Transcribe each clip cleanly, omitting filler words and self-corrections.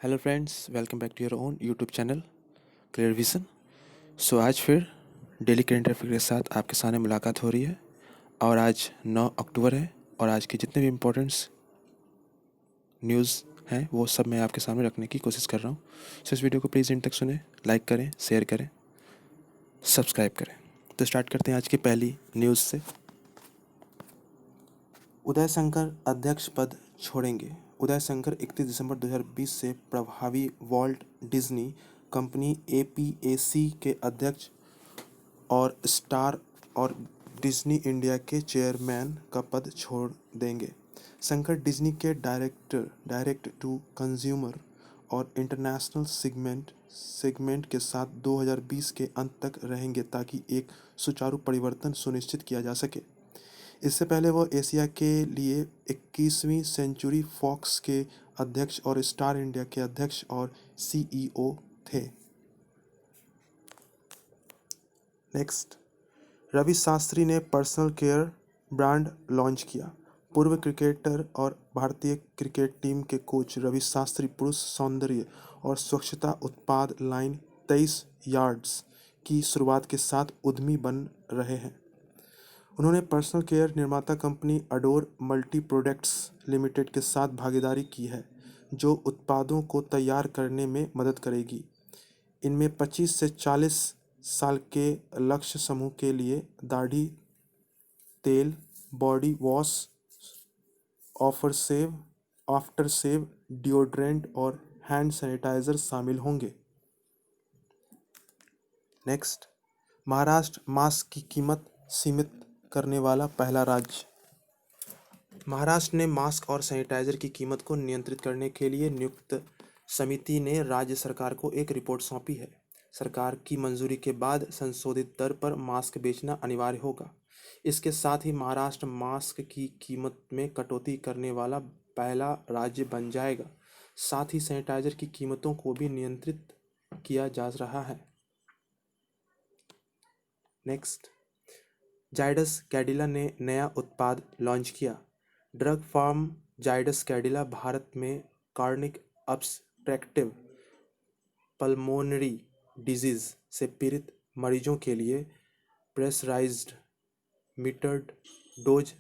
Hello friends, welcome back to your own YouTube channel clear vision. So आज फिर daily current affair के साथ आपके सामने मुलाकात हो रही है और आज 9 अक्टूबर है और आज के जितने भी इम्पोर्टेंट्स न्यूज़ हैं वो सब मैं आपके सामने रखने की कोशिश कर रहा हूँ। सो इस वीडियो को प्लीज़ एंड तक सुने, लाइक करें, शेयर करें, सब्सक्राइब करें। तो स्टार्ट करते हैं आज की पहली न्यूज़ से। उदय शंकर अध्यक्ष पद छोड़ेंगे। उदय शंकर 31 दिसंबर 2020 से प्रभावी वॉल्ट डिज्नी कंपनी एपीएसी के अध्यक्ष और स्टार और डिज्नी इंडिया के चेयरमैन का पद छोड़ देंगे। शंकर डिज्नी के डायरेक्ट टू कंज्यूमर और इंटरनेशनल सेगमेंट के साथ 2020 के अंत तक रहेंगे ताकि एक सुचारू परिवर्तन सुनिश्चित किया जा सके। इससे पहले वो एशिया के लिए 21वीं सेंचुरी फॉक्स के अध्यक्ष और स्टार इंडिया के अध्यक्ष और सीईओ थे। नेक्स्ट, रवि शास्त्री ने पर्सनल केयर ब्रांड लॉन्च किया। पूर्व क्रिकेटर और भारतीय क्रिकेट टीम के कोच रवि शास्त्री पुरुष सौंदर्य और स्वच्छता उत्पाद लाइन 23 यार्ड्स की शुरुआत के साथ उद्यमी बन रहे हैं। उन्होंने पर्सनल केयर निर्माता company adore multi products limited के साथ भागीदारी की है, जो उत्पादों को तैयार करने में मदद करेगी। इनमें 25 से 40 साल के लक्ष्य समूह के लिए दाढ़ी तेल, body wash, after shave deodorant और हैंड सैनिटाइजर शामिल होंगे। नेक्स्ट, महाराष्ट्र मास्क की कीमत सीमित करने वाला पहला राज्य। महाराष्ट्र ने मास्क और सैनिटाइजर की कीमत को नियंत्रित करने के लिए नियुक्त समिति ने राज्य सरकार को एक रिपोर्ट सौंपी है। सरकार की मंजूरी के बाद संशोधित दर पर मास्क बेचना अनिवार्य होगा। इसके साथ ही महाराष्ट्र मास्क की कीमत में कटौती करने वाला पहला राज्य बन जाएगा। साथ ही सैनिटाइजर की कीमतों को भी नियंत्रित किया जा रहा है। नेक्स्ट, जायडस कैडिला ने नया उत्पाद लॉन्च किया। ड्रग फार्म जायडस कैडिला भारत में कार्निक ऑब्स्ट्रक्टिव पल्मोनरी डिजीज से पीड़ित मरीजों के लिए pressurised metered dose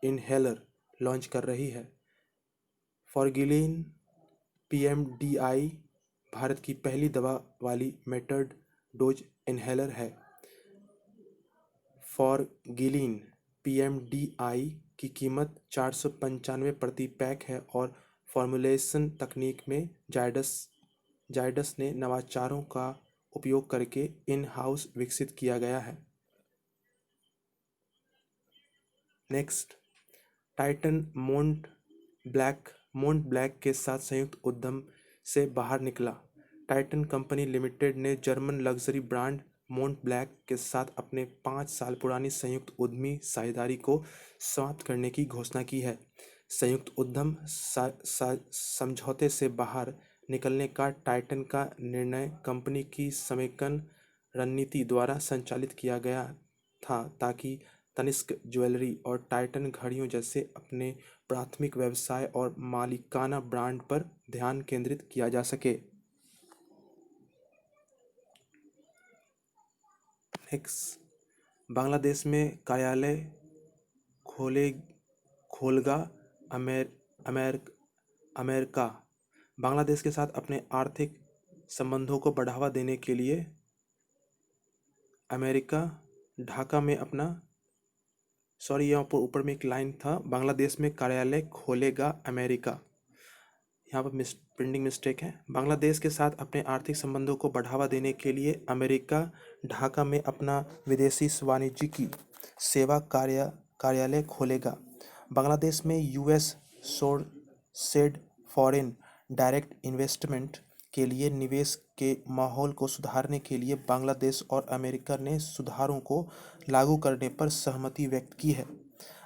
inhaler launch कर रही है। फॉरगिलिन पीएमडीआई भारत की पहली दवा वाली मीटर्ड डोज इनहेलर है। फॉरगिलिन पीएमडीआई की कीमत 495 प्रति पैक है और फॉर्मुलेशन तकनीक में जायडस ने नवाचारों का उपयोग करके इन हाउस विकसित किया गया है। नेक्स्ट, टाइटन मोंट ब्लैक के साथ संयुक्त उद्यम से बाहर निकला। टाइटन कंपनी लिमिटेड ने जर्मन लग्जरी ब्रांड मोंट ब्लैक के साथ अपने 5 साल पुरानी संयुक्त उद्यमी साझेदारी को समाप्त करने की घोषणा की है। संयुक्त उद्यम समझौते से बाहर निकलने का टाइटन का निर्णय कंपनी की समेकन रणनीति द्वारा संचालित किया गया था ताकि तनिष्क ज्वेलरी और टाइटन घड़ियों जैसे अपने प्राथमिक व्यवसाय और मालिकाना ब्रांड पर ध्यान केंद्रित किया जा सके। नेक्स्ट, बांग्लादेश में कार्यालय खोलेगा अमेरिका। बांग्लादेश के साथ अपने आर्थिक संबंधों को बढ़ावा देने के लिए अमेरिका ढाका में अपना यहाँ पर ऊपर में एक लाइन था, बांग्लादेश में कार्यालय खोलेगा अमेरिका। यहाँ पर प्रिंटिंग मिस्टेक है। बांग्लादेश के साथ अपने आर्थिक संबंधों को बढ़ावा देने के लिए अमेरिका ढाका में अपना विदेशी वाणिज्यिक सेवा कार्यालय खोलेगा। बांग्लादेश में यूएस सोर्सेड फॉरेन डायरेक्ट इन्वेस्टमेंट के लिए निवेश के माहौल को सुधारने के लिए बांग्लादेश और अमेरिका ने सुधारों को लागू करने पर सहमति व्यक्त की है।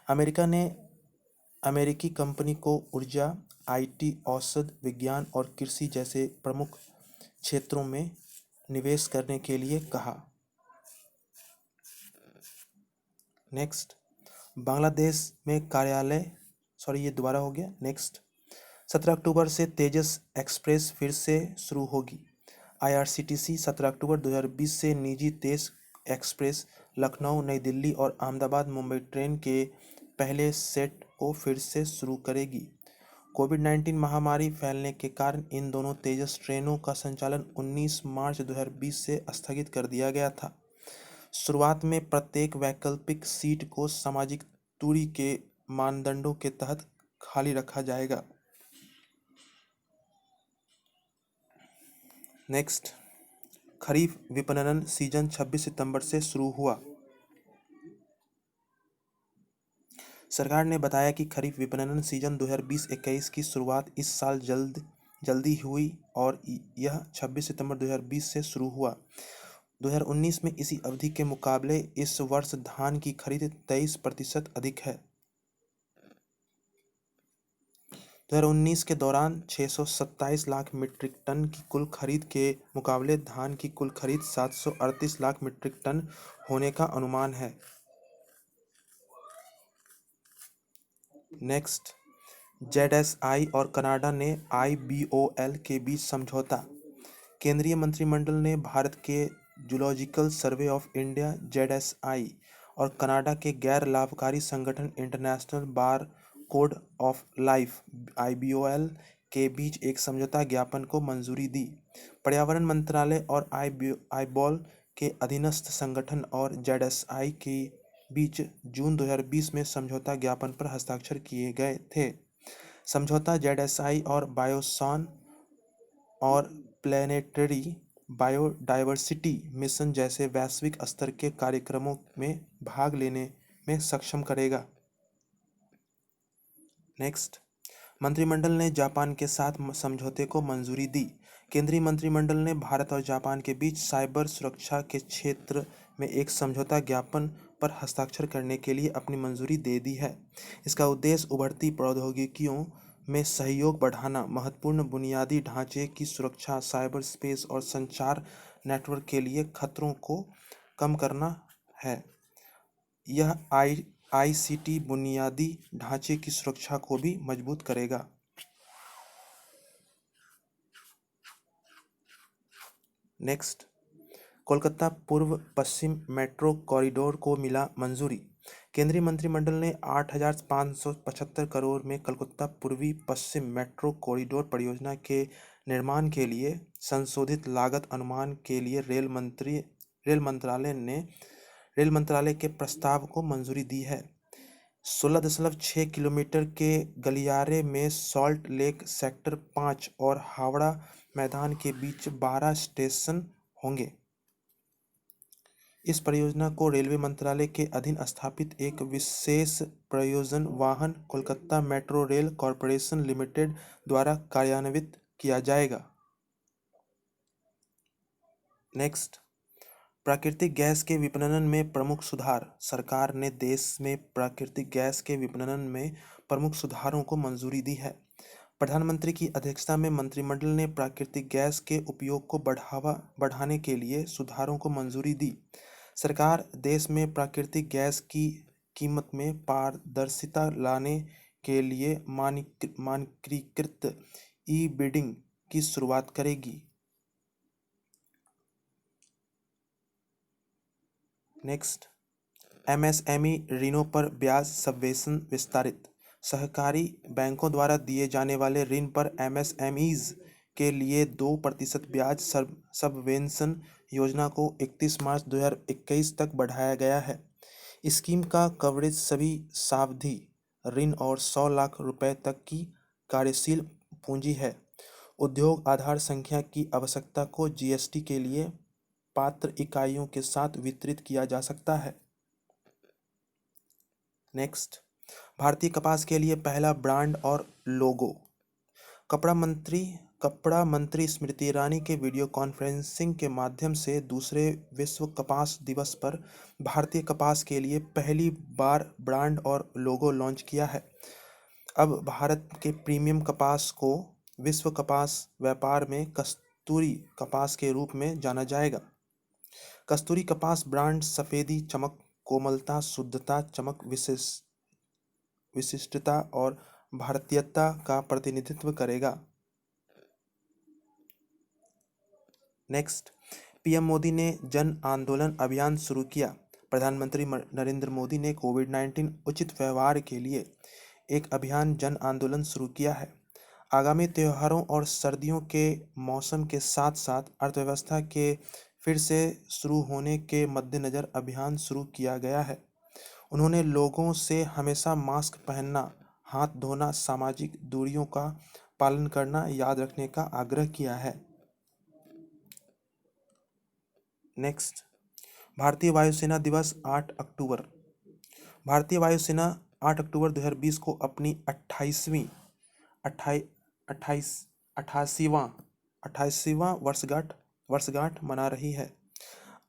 अमेरिका ने अमेरिकी कंपनी को ऊर्जा, आईटी, औषध विज्ञान और कृषि जैसे प्रमुख क्षेत्रों में निवेश करने के लिए कहा। नेक्स्ट, बांग्लादेश में कार्यालय ये दोबारा हो गया। नेक्स्ट, 17 अक्टूबर से तेजस एक्सप्रेस फिर से शुरू होगी। IRCTC 17 अक्टूबर 2020 से निजी तेज एक्सप्रेस लखनऊ, नई दिल्ली और अहमदाबाद मुंबई ट्रेन के पहले सेट को फिर से शुरू करेगी। कोविड-19 महामारी फैलने के कारण इन दोनों तेजस ट्रेनों का संचालन 19 मार्च 2020 से स्थगित कर दिया गया था। शुरुआत में प्रत्येक वैकल्पिक सीट को सामाजिक दूरी के मानदंडों के तहत खाली रखा जाएगा। नेक्स्ट, खरीफ विपणन सीजन 26 सितंबर से शुरू हुआ। सरकार ने बताया कि खरीफ विपणन सीजन 2020-21 की शुरुआत इस साल जल्दी हुई और यह 26 सितंबर 2020 से शुरू हुआ। 2019 में इसी अवधि के मुकाबले इस वर्ष धान की खरीद 23% अधिक है। 2019 के दौरान 627 लाख मीट्रिक टन की कुल खरीद के मुकाबले धान की कुल खरीद 738 लाख मीट्रिक टन होने का अनुमान है। नेक्स्ट, ZSI और कनाडा ने IBOL के बीच समझौता। केंद्रीय मंत्रिमंडल ने भारत के zoological survey of India (ZSI) और कनाडा के गैर लाभकारी संगठन international bar code of life (IBOL) के बीच एक समझौता ज्ञापन को मंजूरी दी। पर्यावरण मंत्रालय और IBOL के अधीनस्थ संगठन और ZSI के बीच जून 2020 में समझौता ज्ञापन पर हस्ताक्षर किए गए थे। समझौता ZSI और बायोसान और प्लेनेटरी बायोडायवर्सिटी मिशन जैसे वैश्विक स्तर के कार्यक्रमों में भाग लेने में सक्षम करेगा। नेक्स्ट, मंत्रिमंडल ने जापान के साथ समझौते को मंजूरी दी। केंद्रीय मंत्रिमंडल ने भारत और जापान के बीच साइबर सुरक्षा के क्षेत्र में एक समझौता ज्ञापन पर हस्ताक्षर करने के लिए अपनी मंजूरी दे दी है। इसका उद्देश्य उभरती प्रौद्योगिकियों में सहयोग बढ़ाना, महत्वपूर्ण बुनियादी ढांचे की सुरक्षा, साइबर स्पेस और संचार नेटवर्क के लिए खतरों को कम करना है। यह ICT बुनियादी ढांचे की सुरक्षा को भी मजबूत करेगा। नेक्स्ट, कोलकाता पूर्व पश्चिम मेट्रो कॉरिडोर को मिला मंजूरी। केंद्रीय मंत्रिमंडल ने 8,575 करोड़ में कोलकाता पूर्वी पश्चिम मेट्रो कॉरिडोर परियोजना के निर्माण के लिए संशोधित लागत अनुमान के लिए रेल मंत्रालय के प्रस्ताव को मंजूरी दी है। 16.6 किलोमीटर के गलियारे में सॉल्ट लेक सेक्टर 5 और हावड़ा मैदान के बीच 12 स्टेशन होंगे। इस परियोजना को रेलवे मंत्रालय के अधीन स्थापित एक विशेष प्रयोजन वाहन Kolkata metro rail corporation limited द्वारा कार्यान्वित किया जाएगा। नेक्स्ट, प्राकृतिक गैस के विपणन में प्रमुख सुधार। सरकार ने देश में प्राकृतिक गैस के विपणन में प्रमुख सुधारों को मंजूरी दी है। प्रधानमंत्री की अध्यक्षता में मंत्रिमंडल ने प्राकृतिक गैस के उपयोग को बढ़ाने के लिए सुधारों को मंजूरी दी। सरकार देश में प्राकृतिक गैस की कीमत में पारदर्शिता लाने के लिए मानकीकृत ई-बिडिंग की शुरुआत करेगी। नेक्स्ट, MSME ऋणों पर ब्याज सबवेंशन विस्तारित। सहकारी बैंकों द्वारा दिए जाने वाले ऋण पर MSMEs के लिए 2% ब्याज सबवेंशन योजना को 31 मार्च 2021 तक बढ़ाया गया है। स्कीम का कवरेज सभी सावधि ऋण और 100 लाख रुपए तक की कार्यशील पूंजी है। उद्योग आधार संख्या की आवश्यकता को GST के लिए पात्र इकाइयों के साथ वितरित किया जा सकता है। नेक्स्ट, भारतीय कपास के लिए पहला ब्रांड और लोगो। कपड़ा मंत्री स्मृति ईरानी के वीडियो कॉन्फ्रेंसिंग के माध्यम से दूसरे विश्व कपास दिवस पर भारतीय कपास के लिए पहली बार ब्रांड और लोगो लॉन्च किया है। अब भारत के प्रीमियम कपास को विश्व कपास व्यापार में कस्तूरी कपास के रूप में जाना जाएगा। कस्तूरी कपास ब्रांड सफेदी, चमक, कोमलता, शुद्धता, चमक, विशिष्टता और भारतीयता का प्रतिनिधित्व करेगा। नेक्स्ट, पीएम मोदी ने जन आंदोलन अभियान शुरू किया। प्रधानमंत्री नरेंद्र मोदी ने कोविड-19 उचित व्यवहार के लिए एक अभियान जन आंदोलन शुरू किया है। आगामी त्योहारों और सर्दियों के मौसम के साथ साथ अर्थव्यवस्था के फिर से शुरू होने के मद्देनज़र अभियान शुरू किया गया है। उन्होंने लोगों से हमेशा मास्क पहनना, हाथ धोना, सामाजिक दूरियों का पालन करना याद रखने का आग्रह किया है। नेक्स्ट, भारतीय वायुसेना दिवस 8 अक्टूबर। भारतीय वायुसेना 8 अक्टूबर 2020 को अपनी 88वां वर्षगांठ मना रही है।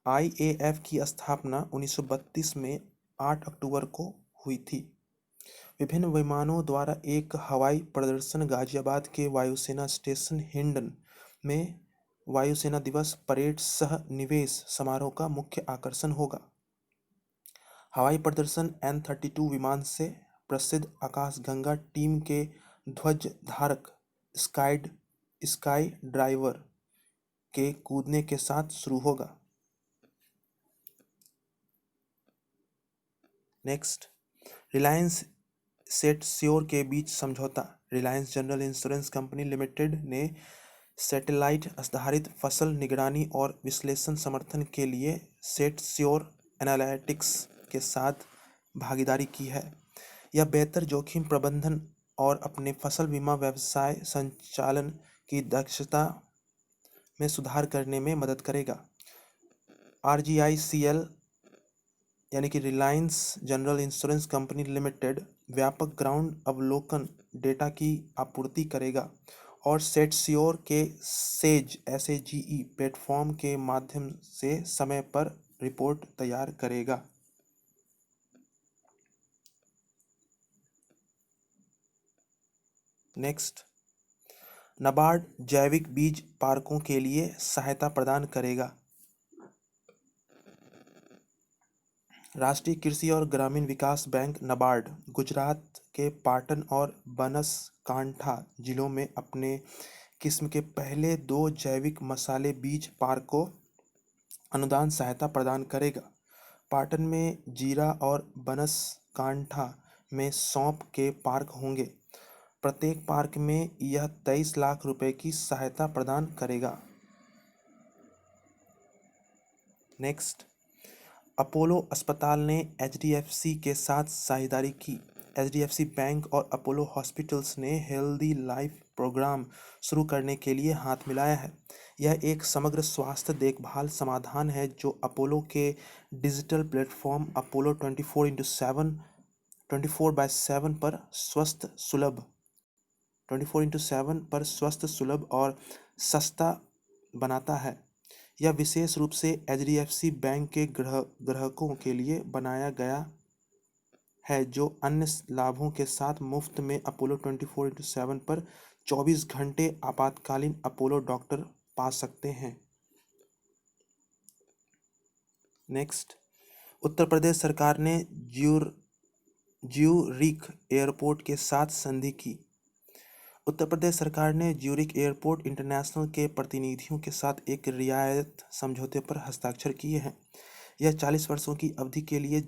आईएएफ की स्थापना 1932 में 8 अक्टूबर को हुई थी। विभिन्न विमानों द्वारा एक हवाई प्रदर्शन गाजियाबाद के वायुसेना स्टेशन हिंडन में वायुसेना दिवस परेड सह निवेश समारोह का मुख्य आकर्षण होगा। हवाई प्रदर्शन N-32 विमान से प्रसिद्ध आकाशगंगा टीम के ध्वजधारक स्काई ड्राइवर के कूदने के साथ शुरू होगा। नेक्स्ट, रिलायंस सेटस्योर के बीच समझौता। Reliance general insurance company limited ने सैटेलाइट आधारित फसल निगरानी और विश्लेषण समर्थन के लिए सेटस्योर एनालिटिक्स के साथ भागीदारी की है। यह बेहतर जोखिम प्रबंधन और अपने फसल बीमा व्यवसाय संचालन की दक्षता में सुधार करने में मदद करेगा। RGICL यानी कि Reliance general insurance company limited व्यापक ग्राउंड अवलोकन डेटा की आपूर्ति करेगा और सेटस्योर के SAGE प्लेटफॉर्म के माध्यम से समय पर रिपोर्ट तैयार करेगा। नेक्स्ट, नाबार्ड जैविक बीज पार्कों के लिए सहायता प्रदान करेगा। राष्ट्रीय कृषि और ग्रामीण विकास बैंक नाबार्ड गुजरात के पाटन और बनासकांठा जिलों में अपने किस्म के पहले 2 जैविक मसाले बीज पार्क को अनुदान सहायता प्रदान करेगा। पाटन में जीरा और बनासकांठा में सौंफ के पार्क होंगे। प्रत्येक पार्क में यह 23 लाख रुपए की सहायता प्रदान करेगा। नेक्स्ट, अपोलो अस्पताल ने HDFC के साथ साझेदारी की। HDFC बैंक और अपोलो हॉस्पिटल्स ने हेल्दी लाइफ प्रोग्राम शुरू करने के लिए हाथ मिलाया है। यह एक समग्र स्वास्थ्य देखभाल समाधान है जो अपोलो के डिजिटल प्लेटफॉर्म अपोलो 24/7 पर स्वस्थ, सुलभ और सस्ता बनाता है। यह विशेष रूप से HDFC बैंक के ग्राहकों के लिए बनाया गया है जो अन्य लाभों के साथ मुफ्त में अपोलो 24/7 पर 24 घंटे आपातकालीन अपोलो डॉक्टर पा सकते हैं। नेक्स्ट, उत्तर प्रदेश सरकार ने ज्यूरिख एयरपोर्ट के साथ संधि की। उत्तर प्रदेश सरकार ने ज्यूरिख एयरपोर्ट इंटरनेशनल के प्रतिनिधियों के साथ एक रियायत समझौते पर हस्ताक्षर किए हैं। यह 40 वर्षों की अवधि के लिए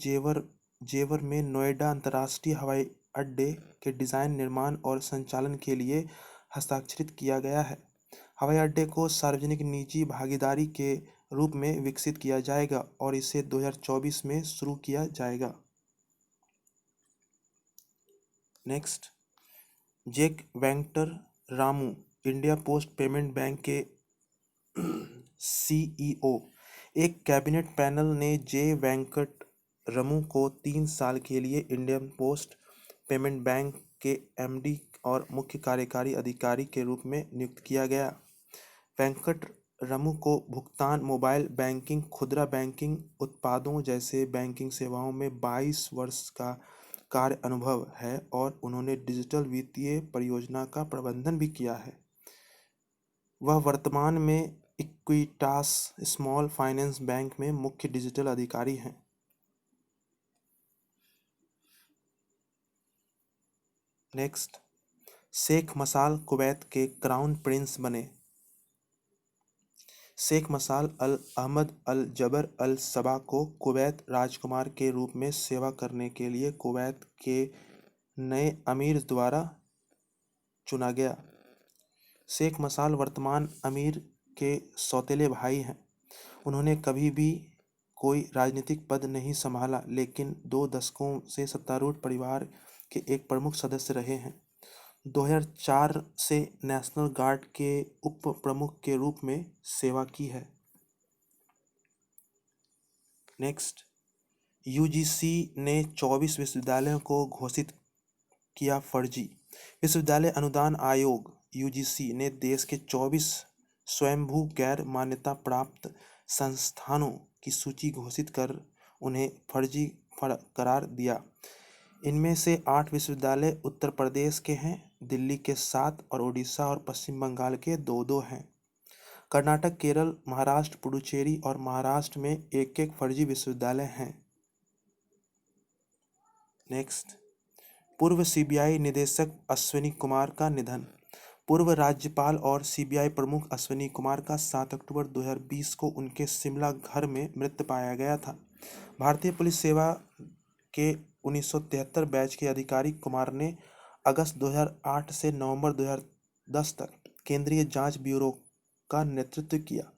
जेवर में नोएडा अंतर्राष्ट्रीय हवाई अड्डे के डिज़ाइन, निर्माण और संचालन के लिए हस्ताक्षरित किया गया है। हवाई अड्डे को सार्वजनिक निजी भागीदारी के रूप में विकसित किया जाएगा और इसे 2024 में शुरू किया जाएगा। Next, J Venkata Ramu India post payment bank के CEO। एक कैबिनेट पैनल ने जे वेंकट रमू को 3 साल के लिए इंडियन पोस्ट पेमेंट बैंक के MD और मुख्य कार्यकारी अधिकारी के रूप में नियुक्त किया गया। वेंकट रमू को भुगतान, मोबाइल बैंकिंग, खुदरा बैंकिंग उत्पादों जैसे बैंकिंग सेवाओं में 22 वर्ष का कार्य अनुभव है और उन्होंने डिजिटल वित्तीय परियोजना का प्रबंधन भी किया है। वह वर्तमान में इक्विटास स्मॉल फाइनेंस बैंक में मुख्य डिजिटल अधिकारी हैं। नेक्स्ट, शेख मसाल कुवैत के क्राउन प्रिंस बने। शेख मसाल अल अहमद अल जबर अल सबा को कुवैत राजकुमार के रूप में सेवा करने के लिए कुवैत के नए अमीर द्वारा चुना गया। शेख मसाल वर्तमान अमीर के सौतेले भाई हैं। उन्होंने कभी भी कोई राजनीतिक पद नहीं संभाला, लेकिन 2 दशकों से सत्तारूढ़ परिवार के एक प्रमुख सदस्य रहे हैं। 2004 से नेशनल गार्ड के उप प्रमुख के रूप में सेवा की है। नेक्स्ट, यूजीसी ने 24 विश्वविद्यालयों को घोषित किया फर्जी। विश्वविद्यालय अनुदान आयोग यूजीसी ने देश के 24 स्वयंभू गैर मान्यता प्राप्त संस्थानों की सूची घोषित कर उन्हें फर्जी करार दिया। इनमें से 8 विश्वविद्यालय उत्तर प्रदेश के हैं, दिल्ली के 7 और उड़ीसा और पश्चिम बंगाल के 2-2 हैं। कर्नाटक, केरल, महाराष्ट्र, पुडुचेरी और महाराष्ट्र में एक-एक फर्जी विश्वविद्यालय हैं। नेक्स्ट, पूर्व सीबीआई निदेशक अश्विनी कुमार का निधन। पूर्व राज्यपाल और सीबीआई प्रमुख अश्विनी कुमार का 7 अक्टूबर 2020 को उनके शिमला घर में मृत पाया गया था। भारतीय पुलिस सेवा के 1973 बैच के अधिकारी कुमार ने अगस्त 2008 से नवंबर 2010 तक केंद्रीय जांच ब्यूरो का नेतृत्व किया।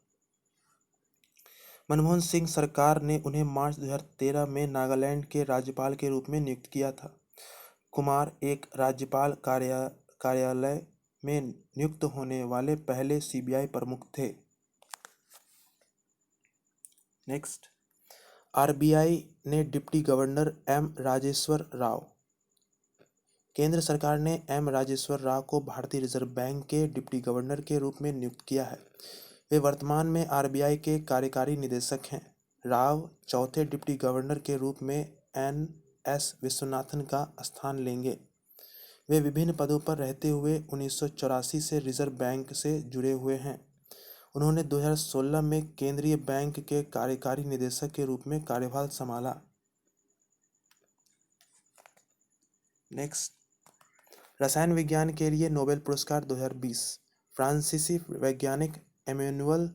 मनमोहन सिंह सरकार ने उन्हें मार्च 2013 में नागालैंड के राज्यपाल के रूप में नियुक्त किया था। कुमार एक राज्यपाल कार्यालय में नियुक्त होने वाले पहले सीबीआई प्रमुख थे। नेक्स्ट, आरबीआई ने deputy governor M Rajeshwar Rao. केंद्र सरकार ने एम राजेश्वर राव को भारतीय रिजर्व बैंक के डिप्टी गवर्नर के रूप में नियुक्त किया है। वे वर्तमान में आरबीआई के कार्यकारी निदेशक हैं। राव चौथे डिप्टी गवर्नर के रूप में एन एस विश्वनाथन का स्थान लेंगे। वे विभिन्न पदों पर रहते हुए 1984 से रिजर्व बैंक से जुड़े हुए हैं। उन्होंने 2016 में केंद्रीय बैंक के कार्यकारी निदेशक के रूप में कार्यभार संभाला। नेक्स्ट, रसायन विज्ञान के लिए नोबेल पुरस्कार 2020। फ्रांसीसी वैज्ञानिक एमेनुअल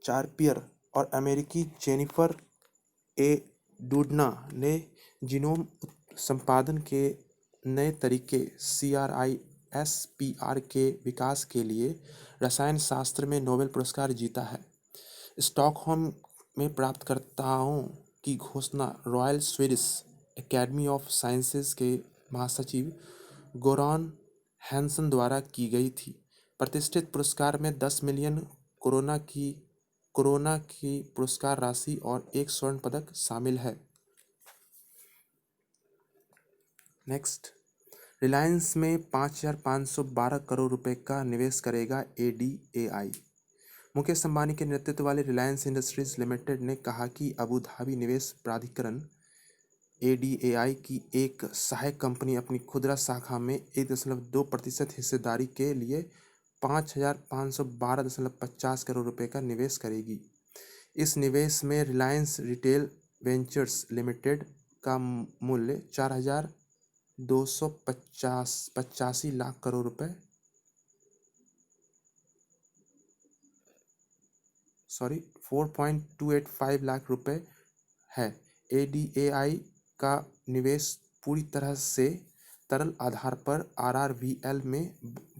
चार्पियर और अमेरिकी जेनिफर ए डूडना ने जीनोम संपादन के नए तरीके CRISPR के विकास के लिए रसायन शास्त्र में नोबेल पुरस्कार जीता है। स्टॉकहोम में प्राप्तकर्ताओं की घोषणा royal Swedish academy of sciences के महासचिव गोरान हैंसन द्वारा की गई थी। प्रतिष्ठित पुरस्कार में 10 मिलियन कोरोना की पुरस्कार राशि और 1 स्वर्ण पदक शामिल है। नेक्स्ट, रिलायंस में 5,512 करोड़ रुपए का निवेश करेगा ADAI। मुकेश अंबानी के नेतृत्व वाले रिलायंस इंडस्ट्रीज लिमिटेड ने कहा कि अबू धाबी निवेश प्राधिकरण ADAI की एक सहायक कंपनी अपनी खुदरा शाखा में 1.2% हिस्सेदारी के लिए 5,512.50 करोड़ रुपए का निवेश करेगी। इस निवेश में रिलायंस रिटेल वेंचर्स लिमिटेड का मूल्य 4,285 लाख करोड़ रुपए 4.285 लाख रुपए है। ADAI का निवेश पूरी तरह से तरल आधार पर RRVL में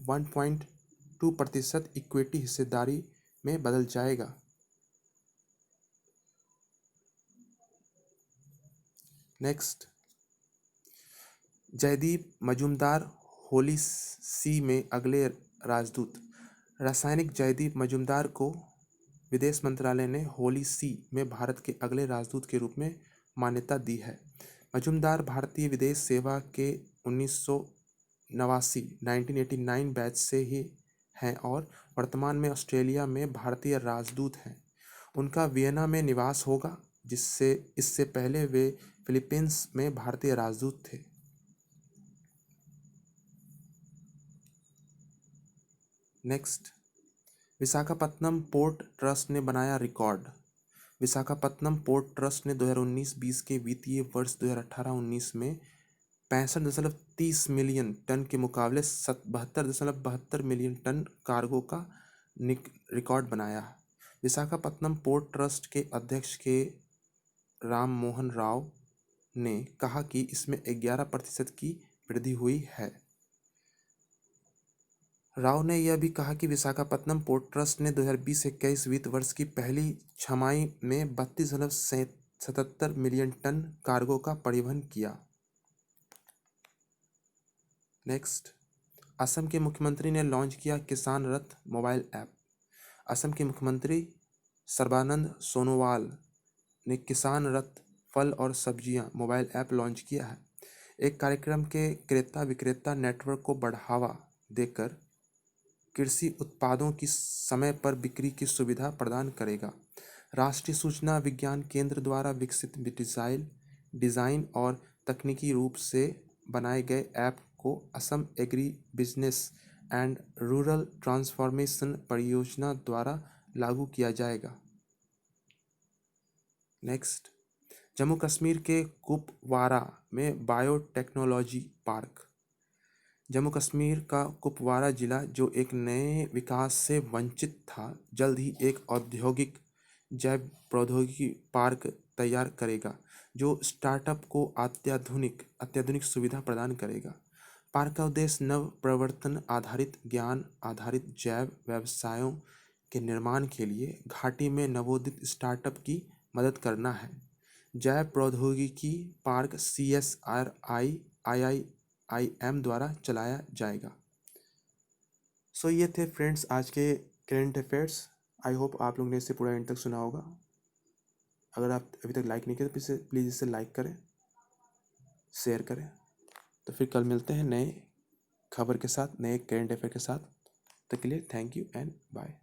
1.2% इक्विटी हिस्सेदारी में बदल जाएगा। नेक्स्ट, जयदीप मजूमदार होली सी में अगले राजदूत। रासायनिक जयदीप मजूमदार को विदेश मंत्रालय ने होली सी में भारत के अगले राजदूत के रूप में मान्यता दी है। मजूमदार भारतीय विदेश सेवा के 1989 बैच से ही हैं और वर्तमान में ऑस्ट्रेलिया में भारतीय राजदूत हैं। उनका वियना में निवास होगा, इससे पहले वे फिलीपींस में भारतीय राजदूत थे। नेक्स्ट, विशाखापत्तनम पोर्ट ट्रस्ट ने बनाया रिकॉर्ड। विशाखापत्तनम पोर्ट ट्रस्ट ने 2019-20 के वित्तीय वर्ष 2018-19 में 65.30 मिलियन टन के मुकाबले 72.72 मिलियन टन कार्गो का रिकॉर्ड बनाया। विशाखापत्तनम पोर्ट ट्रस्ट के अध्यक्ष के राम मोहन राव ने कहा कि इसमें 11% की वृद्धि हुई है। राव ने यह भी कहा कि विशाखापत्तनम पोर्ट ट्रस्ट ने 2020-21 वित्त वर्ष की पहली छमाही में 32.77 मिलियन टन कार्गो का परिवहन किया। नेक्स्ट, असम के मुख्यमंत्री ने लॉन्च किया किसान रथ मोबाइल ऐप। असम के मुख्यमंत्री सर्बानंद सोनोवाल ने किसान रथ फल और सब्जियां मोबाइल ऐप लॉन्च किया है। एक कार्यक्रम के क्रेता विक्रेता नेटवर्क को बढ़ावा देकर कृषि उत्पादों की समय पर बिक्री की सुविधा प्रदान करेगा। राष्ट्रीय सूचना विज्ञान केंद्र द्वारा विकसित डिज़ाइन और तकनीकी रूप से बनाए गए ऐप को Assam agri business and rural transformation परियोजना द्वारा लागू किया जाएगा। नेक्स्ट, जम्मू कश्मीर के कुपवारा में बायोटेक्नोलॉजी पार्क। जम्मू कश्मीर का कुपवारा जिला, जो एक नए विकास से वंचित था, जल्द ही एक औद्योगिक जैव प्रौद्योगिकी पार्क तैयार करेगा जो स्टार्टअप को अत्याधुनिक सुविधा प्रदान करेगा। पार्क का उद्देश्य नव प्रवर्तन आधारित ज्ञान आधारित जैव व्यवसायों के निर्माण के लिए घाटी में नवोदित स्टार्टअप की मदद करना है। जैव प्रौद्योगिकी पार्क CSRI IIM द्वारा चलाया जाएगा। सो ये थे फ्रेंड्स आज के करेंट अफेयर्स। आई होप आप लोगों ने इसे पूरा एंड तक सुना होगा। अगर आप अभी तक लाइक नहीं किए तो प्लीज़ इसे लाइक करें, शेयर करें। तो फिर कल मिलते हैं नए खबर के साथ, नए करेंट अफेयर के साथ। तब तक के लिए थैंक यू एंड बाय।